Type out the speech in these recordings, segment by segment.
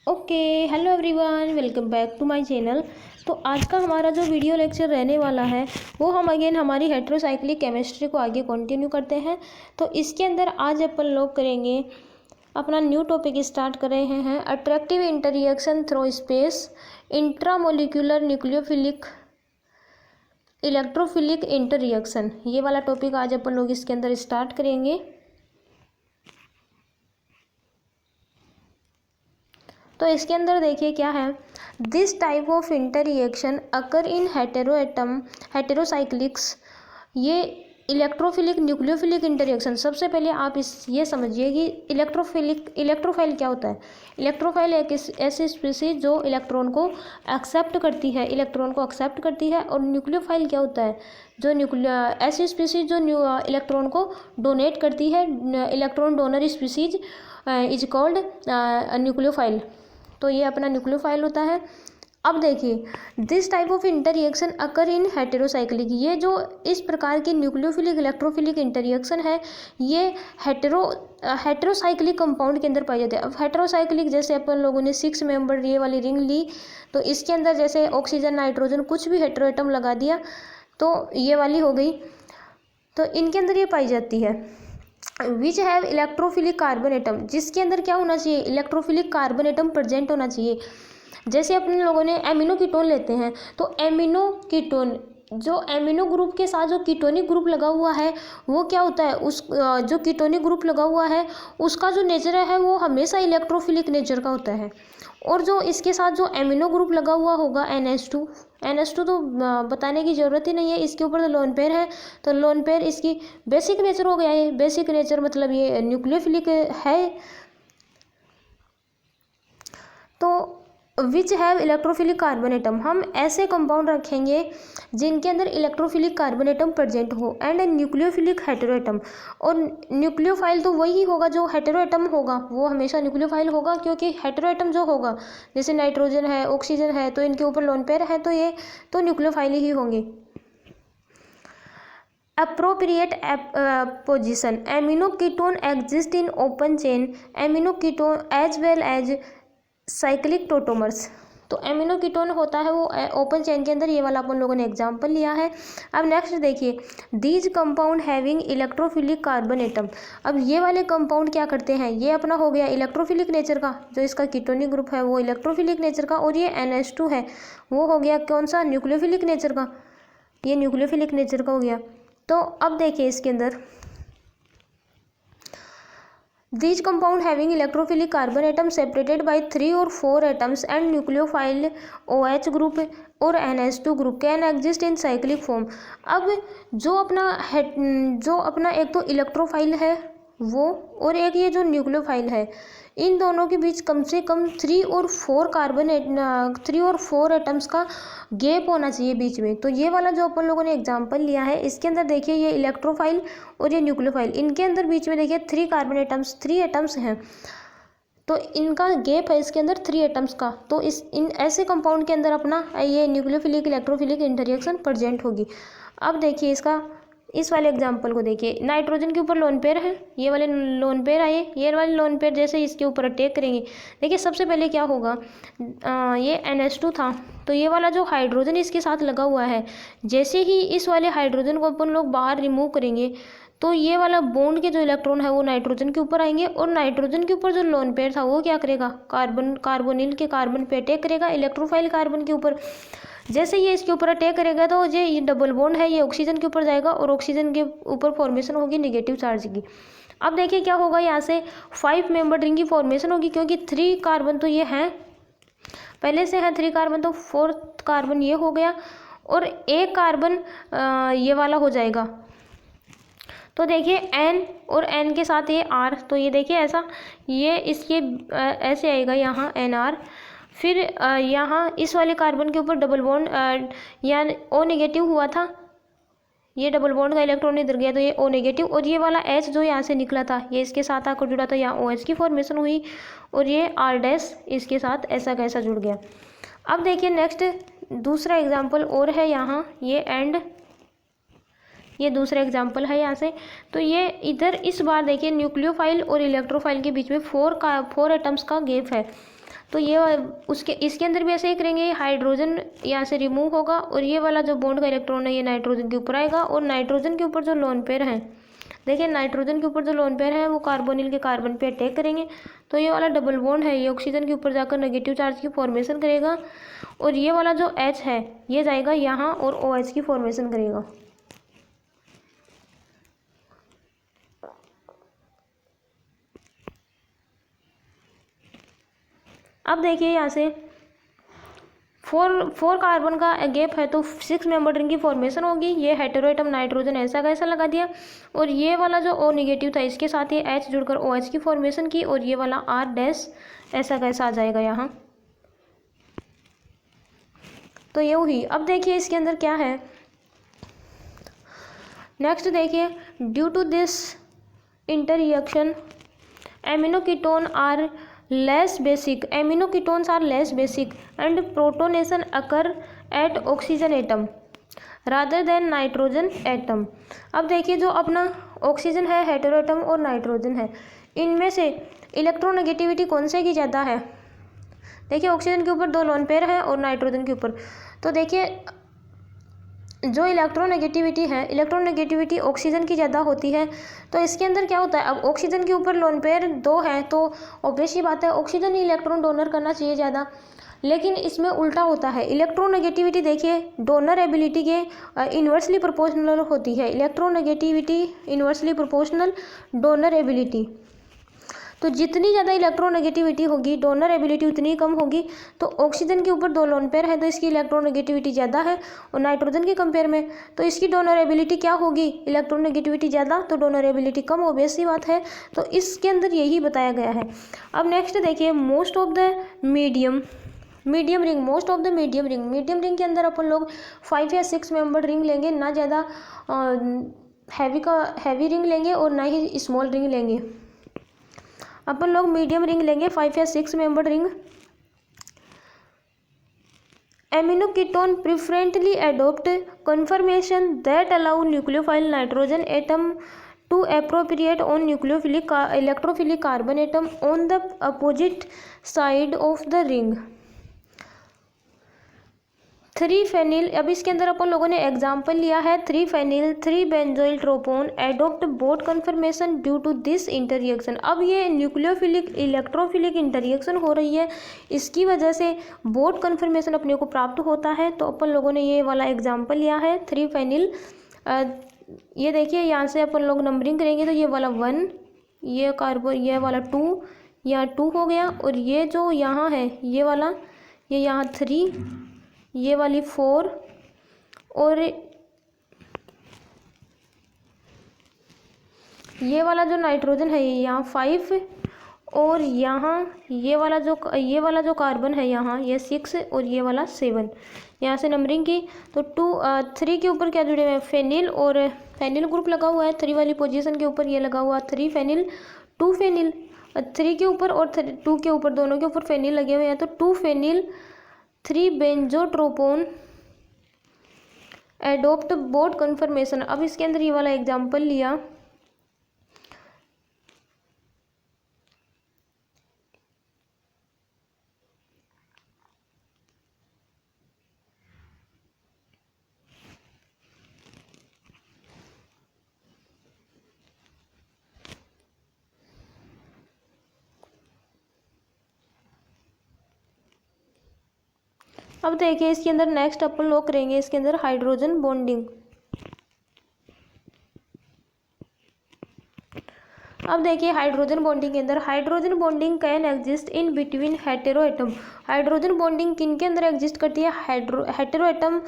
Okay, hello everyone, welcome back to my channel. तो आज का हमारा जो वीडियो लेक्चर रहने वाला है वो हम अगेन हमारी हेटेरोसाइक्लिक केमिस्ट्री को आगे कंटिन्यू करते हैं। तो इसके अंदर आज अपन लोग करेंगे अपना न्यू टॉपिक स्टार्ट कर रहे हैं, attractive interaction through space, intramolecular nucleophilic electrophilic interaction. ये वाला टॉपिक आज अपन लोग इसके अंदर स्टार्ट करेंगे। तो इसके अंदर देखिए क्या है, this type of interaction occur इन हेटेरोसाइक्लिक्स। ये इलेक्ट्रोफिलिक न्यूक्लियोफिलिक इंटररिएक्शन, सबसे पहले आप ये समझिए कि इलेक्ट्रोफाइल क्या होता है। इलेक्ट्रोफाइल एक ऐसी स्पीसीज जो इलेक्ट्रॉन को एक्सेप्ट करती है, और न्यूक्लियोफाइल क्या होता है, जो ऐसी स्पीसीज जो इलेक्ट्रॉन को डोनेट करती है। Electron donor species is called nucleophile. तो ये अपना न्यूक्लियोफाइल होता है। अब देखिए, this type of interaction occur in heterocyclic. ये जो इस प्रकार की न्यूक्लियोफिलिक इलेक्ट्रोफिलिक इंटररिएक्शन है, ये हेटेरोसाइक्लिक कंपाउंड के अंदर पाई जाती है। अब हेटेरोसाइक्लिक जैसे अपन लोगों ने 6 मेंबर ये वाली रिंग ली, तो इसके अंदर जैसे ऑक्सीजन, नाइट्रोजन कुछ भी हेटेरोएटम लगा दिया तो ये वाली हो गई। तो इनके अंदर ये पाई जाती है। Which have electrophilic carbon atom, जिसके अंदर क्या होना चाहिए, इलेक्ट्रोफिलिक कार्बन एटम प्रेजेंट होना चाहिए। जैसे अपने लोगों ने एमिनो कीटोन लेते हैं, तो एमिनो कीटोन जो एमिनो ग्रुप के साथ जो कीटोनिक ग्रुप लगा हुआ है वो क्या होता है, उस जो कीटोनिक ग्रुप लगा हुआ है उसका जो नेचर है वो हमेशा इलेक्ट्रोफिलिक नेचर का होता है। और जो इसके साथ जो एमिनो ग्रुप लगा हुआ होगा NH2 तो बताने की ज़रूरत ही नहीं है, इसके ऊपर तो लोन पेयर है। तो लोन पेयर इसकी बेसिक नेचर हो गया। ये बेसिक नेचर मतलब ये न्यूक्लियोफिलिक है। तो which have electrophilic carbon atom, हम ऐसे कंपाउंड रखेंगे जिनके अंदर इलेक्ट्रोफिलिक कार्बन एटम प्रेजेंट हो, एंड न्यूक्लियोफिलिक हेटेरोएटम। और न्यूक्लियोफाइल तो वही होगा, जो हेटेरोएटम होगा वो हमेशा न्यूक्लियोफाइल होगा, क्योंकि हेटेरोएटम जो होगा जैसे नाइट्रोजन है, ऑक्सीजन है, तो इनके ऊपर लोन पेयर है, तो ये तो न्यूक्लियोफाइल ही होंगे। Appropriate position, amino ketone exist in open chain amino ketone as well as cyclic tautomers. तो एमिनो कीटोन होता है वो ओपन चेन के अंदर, ये वाला अपन लोगों ने एग्जांपल लिया है। अब नेक्स्ट देखिए, these compound having electrophilic carbon atom. अब ये वाले कंपाउंड क्या करते हैं, ये अपना हो गया इलेक्ट्रोफिलिक नेचर का, जो इसका कीटोनिक ग्रुप है वो इलेक्ट्रोफिलिक नेचर का, और ये NH2 है वो हो गया कौन सा, न्यूक्लियोफिलिक नेचर का। ये न्यूक्लियोफिलिक नेचर का हो गया। तो अब देखिए इसके अंदर, these compound having electrophilic carbon atom separated by 3 or 4 atoms and nucleophile OH group और NH2 group can exist in cyclic form. अब जो अपना एक तो इलेक्ट्रोफाइल है वो, और एक ये जो न्यूक्लियोफाइल है, इन दोनों के बीच कम से कम 3 और 4 एटम्स का गैप होना चाहिए बीच में। तो ये वाला जो अपन लोगों ने एग्जांपल लिया है, इसके अंदर देखिए ये इलेक्ट्रोफाइल और ये न्यूक्लियोफाइल, इनके अंदर बीच में देखिए 3 एटम्स हैं, तो इनका गैप है इसके अंदर 3 एटम्स का। तो इन ऐसे कंपाउंड के अंदर अपना ये न्यूक्लियोफिलिक इलेक्ट्रोफिलिक इंटररिएक्शन प्रेजेंट होगी। अब देखिए इस वाले एग्जाम्पल को देखिए, नाइट्रोजन के ऊपर लोन पेयर है, ये वाले लोन पेयर आए, ये वाले लोन पेयर जैसे इसके ऊपर अटैक करेंगे, देखिए सबसे पहले क्या होगा, ये NH2 था, तो ये वाला जो हाइड्रोजन इसके साथ लगा हुआ है, जैसे ही इस वाले हाइड्रोजन को अपन लोग बाहर रिमूव करेंगे तो ये वाला बॉन्ड के जो इलेक्ट्रॉन है वो नाइट्रोजन के ऊपर आएंगे, और नाइट्रोजन के ऊपर जो लोन पेयर था वो क्या करेगा, कार्बोनिल के कार्बन पे अटैक करेगा, इलेक्ट्रोफाइल कार्बन के ऊपर। जैसे ये इसके ऊपर अटैक करेगा तो ये डबल बॉन्ड है, ये ऑक्सीजन के ऊपर जाएगा, और ऑक्सीजन के ऊपर फॉर्मेशन होगी नेगेटिव चार्ज की। अब देखिए क्या होगा, यहाँ से 5 मेंबर रिंग की फॉर्मेशन होगी, क्योंकि 3 कार्बन तो ये हैं पहले से है, 3 कार्बन, तो 4th कार्बन ये हो गया, और एक कार्बन ये वाला हो जाएगा। तो देखिए N और N के साथ ये R, तो ये देखिए ऐसा, ये इसके ऐसे आएगा यहाँ NR। फिर यहाँ इस वाले कार्बन के ऊपर डबल बॉन्ड, यहाँ O नेगेटिव हुआ था, ये डबल बॉन्ड का इलेक्ट्रॉन इधर गया तो ये O नेगेटिव, और ये वाला H जो यहाँ से निकला था ये इसके साथ आकर जुड़ा था, यहाँ OH की फॉर्मेशन हुई, और ये R' इसके साथ ऐसा कैसा जुड़ गया। अब देखिए नेक्स्ट दूसरा एग्जाम्पल और है यहाँ, ये दूसरा एग्जाम्पल है यहाँ से। तो ये इधर इस बार देखिए न्यूक्लियोफाइल और इलेक्ट्रोफाइल के बीच में 4 एटम्स का गैप है। तो ये उसके इसके अंदर भी ऐसे ही करेंगे, हाइड्रोजन यहाँ से रिमूव होगा और ये वाला जो बॉन्ड का इलेक्ट्रॉन है ये नाइट्रोजन के ऊपर आएगा और नाइट्रोजन के ऊपर जो लोन पेयर है, देखिए नाइट्रोजन के ऊपर जो लोन पेयर है वो कार्बोनिल के कार्बन पे अटैक करेंगे, तो ये वाला डबल बॉन्ड है ये ऑक्सीजन के ऊपर जाकर नेगेटिव चार्ज की फॉर्मेशन करेगा और ये वाला जो H है ये जाएगा यहाँ और OH की फॉर्मेशन करेगा। अब देखिए यहाँ से फोर कार्बन का गैप है तो 6 मेंबर रिंग की फॉर्मेशन होगी। ये हेटेरो एटम नाइट्रोजन ऐसा का ऐसा लगा दिया और ये वाला जो O निगेटिव था इसके साथ ये H जुड़कर OH की फॉर्मेशन की और ये वाला R डैश ऐसा का ऐसा आ जाएगा यहाँ। तो ये हुई। अब देखिए इसके अंदर क्या है, नेक्स्ट देखिए, due to this interaction amino ketone are less basic, amino ketones are less basic and protonation occur at oxygen atom rather than nitrogen atom। अब देखिए जो अपना ऑक्सीजन है, हेटेरो एटम और नाइट्रोजन है, इनमें से इलेक्ट्रोनेगेटिविटी कौन से की ज़्यादा है। देखिए ऑक्सीजन के ऊपर 2 लोन पेयर है और नाइट्रोजन के ऊपर, तो देखिए जो इलेक्ट्रोनेगेटिविटी ऑक्सीजन की ज़्यादा होती है। तो इसके अंदर क्या होता है, अब ऑक्सीजन के ऊपर लोन पेयर 2 है तो ऑब्वियस ही बात है ऑक्सीजन ही इलेक्ट्रॉन डोनर करना चाहिए ज़्यादा, लेकिन इसमें उल्टा होता है। इलेक्ट्रोनेगेटिविटी देखिए डोनर एबिलिटी के इन्वर्सली प्रोपोर्शनल होती है, electronegativity inversely proportional donor ability. तो जितनी ज़्यादा इलेक्ट्रोनेगेटिविटी होगी डोनर एबिलिटी उतनी कम होगी। तो ऑक्सीजन के ऊपर 2 लोन पेयर है तो इसकी इलेक्ट्रोनेगेटिविटी ज़्यादा है और नाइट्रोजन के कंपेयर में तो इसकी डोनर एबिलिटी क्या होगी, इलेक्ट्रोनेगेटिविटी ज़्यादा तो डोनर एबिलिटी कम, ऑब्वियस सी बात है। तो इसके अंदर यही बताया गया है। अब नेक्स्ट देखिए, most of the medium ring, most of the medium ring के अंदर अपन लोग 5 या 6 मेंबर रिंग लेंगे, ना ज़्यादा हैवी रिंग लेंगे और ना ही स्मॉल रिंग लेंगे। अपन लोग मीडियम रिंग लेंगे, 5 या 6 member ring. Amino ketone preferentially adopt conformation that allow nucleophile nitrogen atom to appropriate on nucleophilic electrophilic carbon atom on the opposite side of the ring. 3 phenyl, अब इसके अंदर अपन लोगों ने example लिया है 3 phenyl 3 benzoyl tropone adopt boat conformation due to this interaction. अब ये nucleophilic electrophilic इंटररिएक्शन हो रही है, इसकी वजह से बोट कन्फर्मेशन अपने को प्राप्त होता है। तो अपन लोगों ने ये वाला एग्जाम्पल लिया है 3 फेनिल। ये देखिए यहाँ से अपन लोग नंबरिंग करेंगे तो ये वाला 1, ये कार्बन, ये वाला 2, यहाँ 2 हो गया और ये जो यहाँ है ये वाला, ये यहाँ 3, ये वाली 4 और ये वाला जो नाइट्रोजन है ये यहाँ 5 और यहाँ ये वाला जो कार्बन है यहाँ ये 6 और ये वाला 7। यहाँ से नंबरिंग की तो 3 के ऊपर क्या जुड़े हुए हैं, फेनिल और फेनिल ग्रुप लगा हुआ है। 3 वाली पोजीशन के ऊपर ये लगा हुआ 3 फेनिल, 2 फेनिल 3 के ऊपर और 2 के ऊपर, दोनों के ऊपर फेनिल लगे हुए हैं। तो 2 फेनिल 3 बेंजोट्रोपोन एडोप्ट बोट कन्फर्मेशन। अब इसके अंदर ये वाला एग्जाम्पल लिया, अब देखिए इसके अंदर नेक्स्ट अपन लोग करेंगे इसके अंदर हाइड्रोजन बॉन्डिंग। अब देखिए हाइड्रोजन बॉन्डिंग के अंदर, hydrogen bonding can exist in between hetero atom. Hydrogen bonding किन के अंदर एग्जिस्ट करती है, hetero atom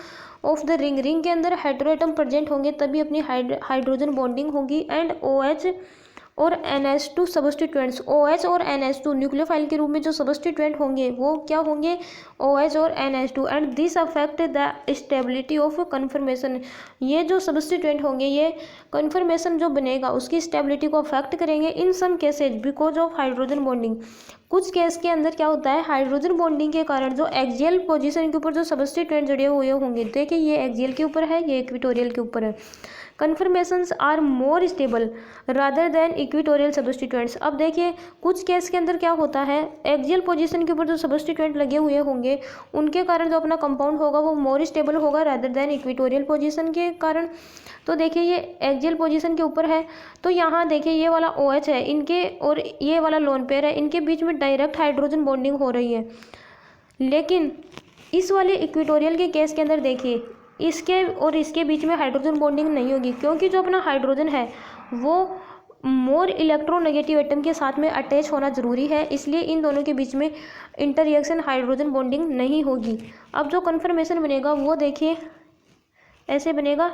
of the ring के अंदर हेटेरो एटम प्रेजेंट होंगे तभी अपनी हाइड्रोजन बॉन्डिंग होगी। एंड OH और NH2 सब्स्टिट्यूएंट्स, OH और NH2 न्यूक्लियोफाइल के रूप में जो सब्स्टिट्यूएंट होंगे वो क्या होंगे, OH और NH2। And this affect the stability of conformation. ये जो सब्स्टिट्यूएंट होंगे ये कन्फर्मेशन जो बनेगा उसकी स्टेबिलिटी को अफेक्ट करेंगे। In some cases because of hydrogen bonding, कुछ केस के अंदर क्या होता है, हाइड्रोजन बॉन्डिंग के कारण जो एक्सियल पोजीशन के ऊपर जो सब्स्टिट्यूएंट जुड़े हुए होंगे, देखिए ये एक्सियल के ऊपर है, ये इक्वेटोरियल के ऊपर है, conformations are more stable rather than equatorial substituents. अब देखिए कुछ केस के अंदर क्या होता है, एक्सियल पोजीशन के ऊपर जो सब्स्टिट्यूएंट लगे हुए होंगे उनके कारण जो अपना कंपाउंड होगा वो मोर स्टेबल होगा रादर देन इक्विटोरियल पोजीशन के कारण। तो देखिए ये एक्सियल पोजीशन के ऊपर है, तो यहाँ देखिए ये वाला OH है इनके और ये वाला लोन पेयर है, इनके बीच में डायरेक्ट हाइड्रोजन बॉन्डिंग हो रही है। लेकिन इस वाले इक्विटोरियल के केस के अंदर देखिए इसके और इसके बीच में हाइड्रोजन बॉन्डिंग नहीं होगी, क्योंकि जो अपना हाइड्रोजन है वो मोर इलेक्ट्रोनेगेटिव एटम के साथ में अटैच होना ज़रूरी है, इसलिए इन दोनों के बीच में इंटररिएक्शन हाइड्रोजन बॉन्डिंग नहीं होगी। अब जो कन्फर्मेशन बनेगा वो देखिए ऐसे बनेगा,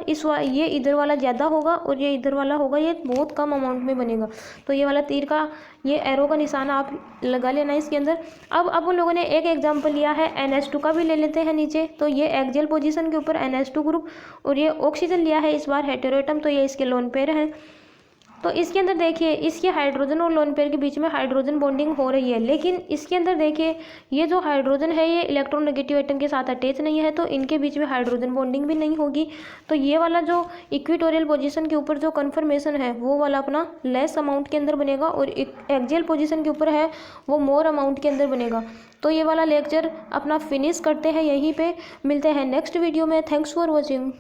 ये इधर वाला ज़्यादा होगा और ये इधर वाला होगा, ये बहुत कम अमाउंट में बनेगा। तो ये वाला तीर का ये एरो का निशान आप लगा लेना इसके अंदर। अब उन लोगों ने एक एग्जांपल लिया है NH2 का भी ले लेते हैं नीचे। तो ये एक्सियल पोजीशन के ऊपर NH2 ग्रुप और ये ऑक्सीजन लिया है इस बार हेटेरो एटम, तो ये इसके लोन पेयर हैं। तो इसके अंदर देखिए इसके हाइड्रोजन और लोन पेयर के बीच में हाइड्रोजन बॉन्डिंग हो रही है, लेकिन इसके अंदर देखिए ये जो हाइड्रोजन है ये इलेक्ट्रोनेगेटिव एटम के साथ अटैच नहीं है, तो इनके बीच में हाइड्रोजन बॉन्डिंग भी नहीं होगी। तो ये वाला जो इक्विटोरियल पोजीशन के ऊपर जो कन्फर्मेशन है वो वाला अपना लेस अमाउंट के अंदर बनेगा और एक्सियल पोजीशन के ऊपर है वो मोर अमाउंट के अंदर बनेगा। तो ये वाला लेक्चर अपना फिनिश करते हैं यहीं पे, मिलते हैं नेक्स्ट वीडियो में। Thanks for watching.